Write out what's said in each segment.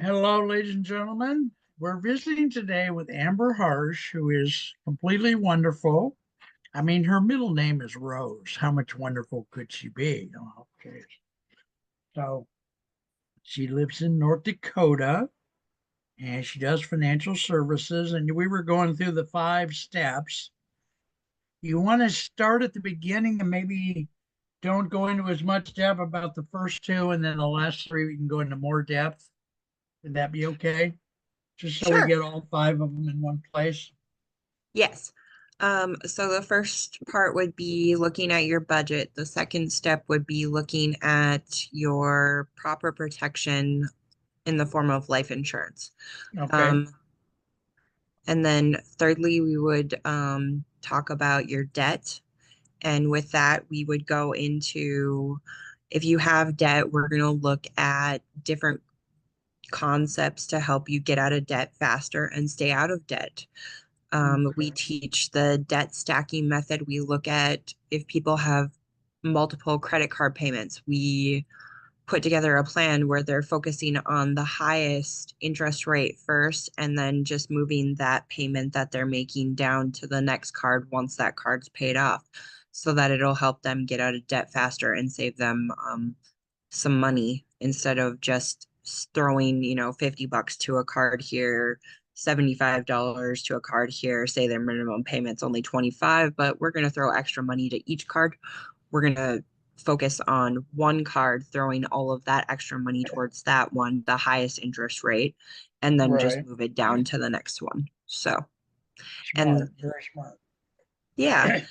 Hello, ladies and gentlemen. We're visiting today with Amber Harsh, who is completely wonderful. I mean, her middle name is Rose. How much wonderful could she be? Oh, okay. So she lives in North Dakota and she does financial services. And we were going through the 5 steps. You want to start at the beginning and maybe don't go into as much depth about the first two, and then the last three, we can go into more depth. Would that be okay? Just so we Sure. get all 5 of them in one place. Yes. So the first part would be looking at your budget. The second step would be looking at your proper protection in the form of life insurance. Okay. Um, and then thirdly, we would talk about your debt. And with that, we would go into if you have debt, we're going to look at different concepts to help you get out of debt faster and stay out of debt. We Okay. teach the debt stacking method. We look at if people have multiple credit card payments. We put together a plan where they're focusing on the highest interest rate first and then just moving that payment that they're making down to the next card once that card's paid off so that it'll help them get out of debt faster and save them some money instead of just throwing, 50 bucks to a card here, $75 to a card here, say their minimum payment's only 25, but we're going to throw extra money to each card. We're going to focus on one card, throwing all of that extra money towards that one, the highest interest rate, and then just Right. move it down to the next one. So, and Smart. Very smart. yeah.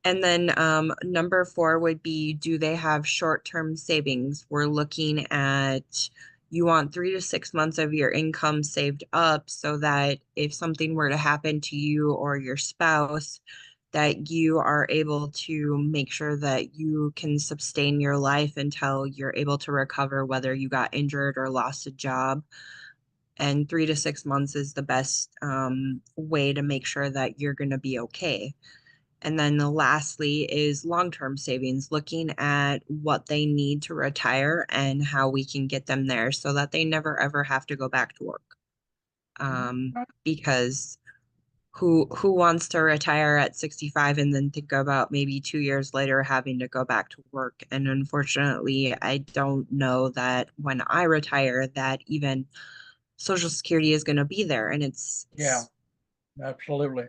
And then number four would be, do they have short-term savings? We're looking at you want 3 to 6 months of your income saved up so that if something were to happen to you or your spouse, that you are able to make sure that you can sustain your life until you're able to recover, whether you got injured or lost a job. And 3 to 6 months is the best way to make sure that you're going to be okay. And then lastly is long-term savings, looking at what they need to retire and how we can get them there so that they never ever have to go back to work. Because who wants to retire at 65 and then think about maybe 2 years later having to go back to work? And unfortunately, I don't know that when I retire that even Social Security is going to be there, and Yeah, absolutely.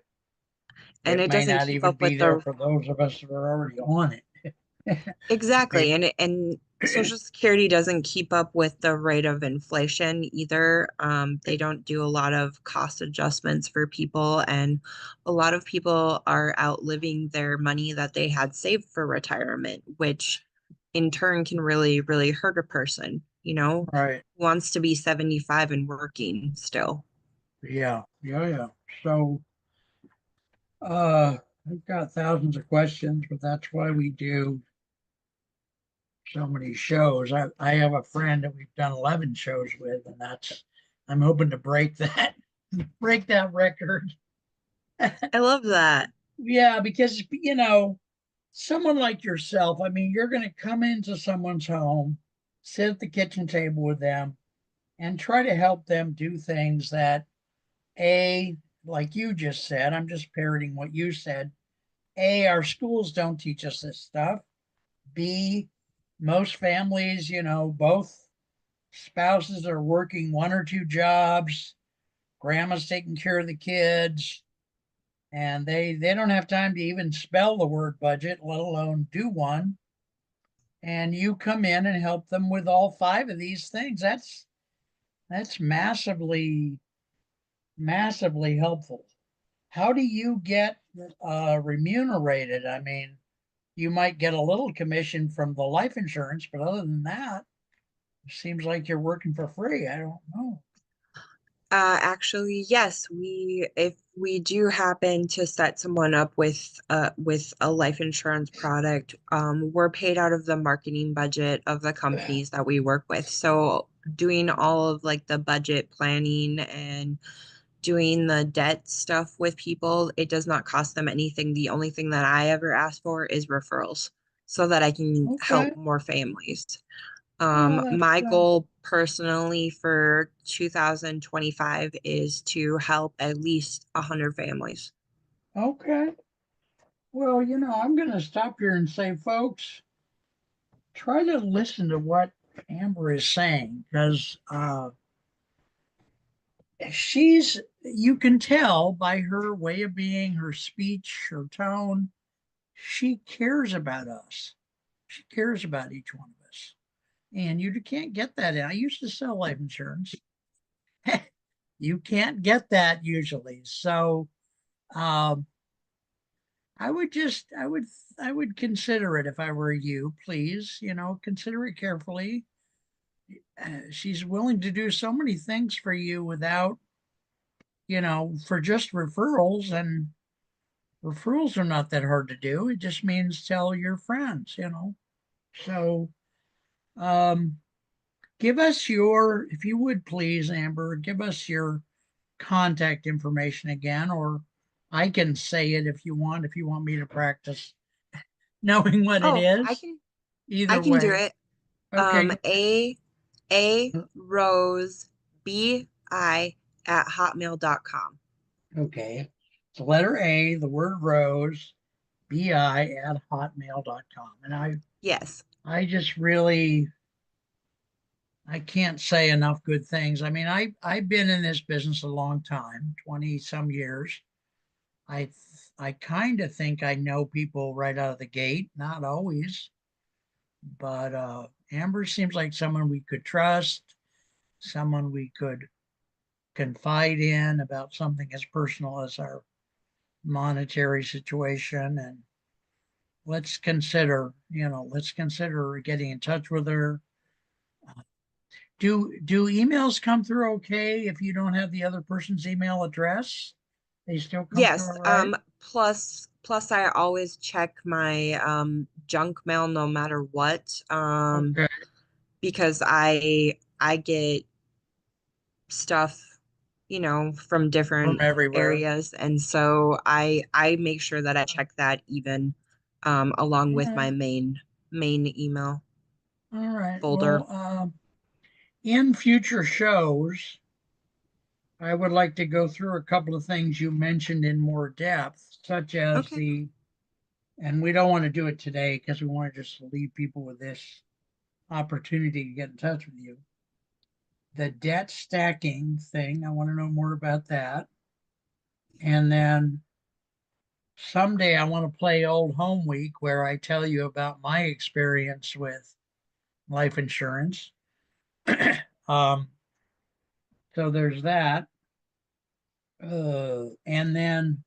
and It it may doesn't not keep even up be with there the for those of us that are already on it. Exactly. Maybe. And Social Security doesn't keep up with the rate of inflation either. They don't do a lot of cost adjustments for people, and a lot of people are outliving their money that they had saved for retirement, which in turn can really, really hurt a person, Right. who wants to be 75 and working still. Yeah. Yeah. Yeah. So, I've got thousands of questions, but that's why we do so many shows. I have a friend that we've done 11 shows with, and I'm hoping to break that, break that record. I love that. Yeah, because, someone like yourself, I mean, you're going to come into someone's home, sit at the kitchen table with them, and try to help them do things that, A, like you just said, I'm just parroting what you said. A, our schools don't teach us this stuff. B, most families, both spouses are working one or two jobs, grandma's taking care of the kids, and they don't have time to even spell the word budget, let alone do one. And you come in and help them with all 5 of these things. That's massively helpful. How do you get remunerated? I mean, you might get a little commission from the life insurance, but other than that, it seems like you're working for free. I don't know. Actually, yes, if we do happen to set someone up with a life insurance product, we're paid out of the marketing budget of the companies that we work with. So doing all of like the budget planning and doing the debt stuff with people, it does not cost them anything. The only thing that I ever ask for is referrals so that I can Okay. help more families. Oh, My that's goal personally for 2025 is to help at least 100 families. okay. Well, I'm going to stop here and say, folks, try to listen to what Amber is saying because you can tell by her way of being, her speech, her tone, she cares about us. She cares about each one of us. And you can't get that. I used to sell life insurance. You can't get that usually. So, um, I would consider it if I were you, please, consider it carefully. She's willing to do so many things for you without, for just referrals, and referrals are not that hard to do. It just means tell your friends. So, um, give us if you would please, Amber, give us your contact information again, or I can say it if you want me to practice knowing what it Oh, is. I Either can do way. it. Okay. A Rose BI at hotmail.com. Okay. It's letter A, the word rose, bi at hotmail.com. And Yes. I just really, I can't say enough good things. I mean, I've been in this business a long time, 20 some years. I, I kind of think I know people right out of the gate, not always, but Amber seems like someone we could trust, someone we could confide in about something as personal as our monetary situation. And let's consider getting in touch with her. Do emails come through okay if you don't have the other person's email address? They still come through Yes. all right? Plus I always check my junk mail no matter what. Okay. Because I get stuff, from From different everywhere. areas. And so I make sure that I check that even along All with my right. main email All right. folder. Well, in future shows, I would like to go through a couple of things you mentioned in more depth, such as Okay. and we don't want to do it today because we want to just leave people with this opportunity to get in touch with you. The debt stacking thing, I want to know more about that. And then someday I want to play Old Home Week where I tell you about my experience with life insurance. um, so there's that. And then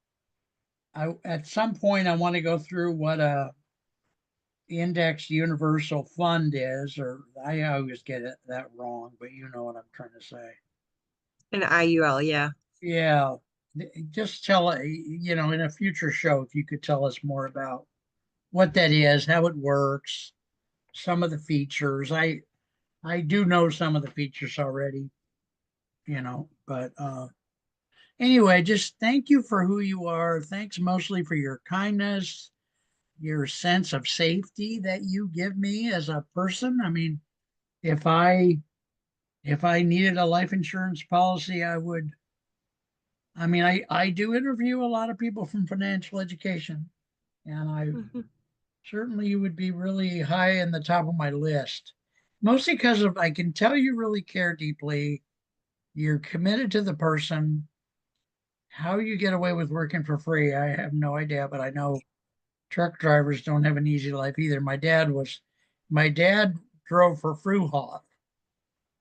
at some point, I want to go through what a indexed universal fund is, or I always get that wrong, but you know what I'm trying to say. An IUL, yeah. Yeah, just in a future show, if you could tell us more about what that is, how it works, some of the features. I do know some of the features already, but anyway, just thank you for who you are. Thanks mostly for your kindness, your sense of safety that you give me as a person. I mean, if I if I needed a life insurance policy, I would. I mean, I do interview a lot of people from financial education, and I Mhm. certainly you would be really high in the top of my list. Mostly because of I can tell you really care deeply. You're committed to the person. How you get away with working for free, I have no idea, but I know truck drivers don't have an easy life either. My dad drove for Fruhoff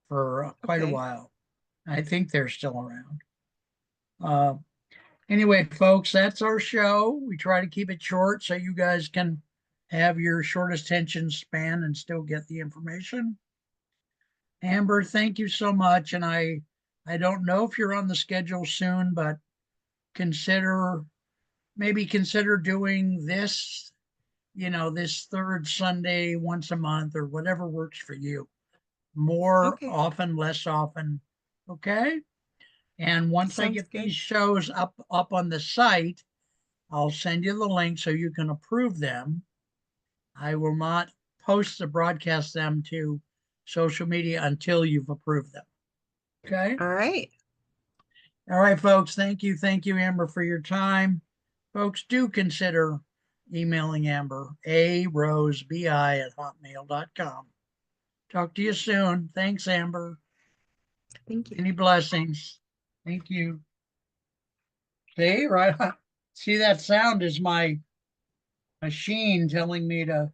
for quite a Okay. while. I think they're still around. Uh, anyway, folks, that's our show. We try to keep it short so you guys can have your shortest attention span and still get the information. Amber, thank you so much. And I don't know if you're on the schedule soon, but consider consider doing this, this third Sunday once a month or whatever works for you. More Okay. often, less often. Okay. And once I Sounds get good. these shows up on the site, I'll send you the link so you can approve them. I will not post the broadcast them to social media until you've approved them. Okay. All right. All right, folks. Thank you. Thank you, Amber, for your time. Folks, do consider emailing Amber, aroseby at hotmail.com. Talk to you soon. Thanks, Amber. Thank you. Many blessings. Thank you. See, right? See, that sound is my machine telling me to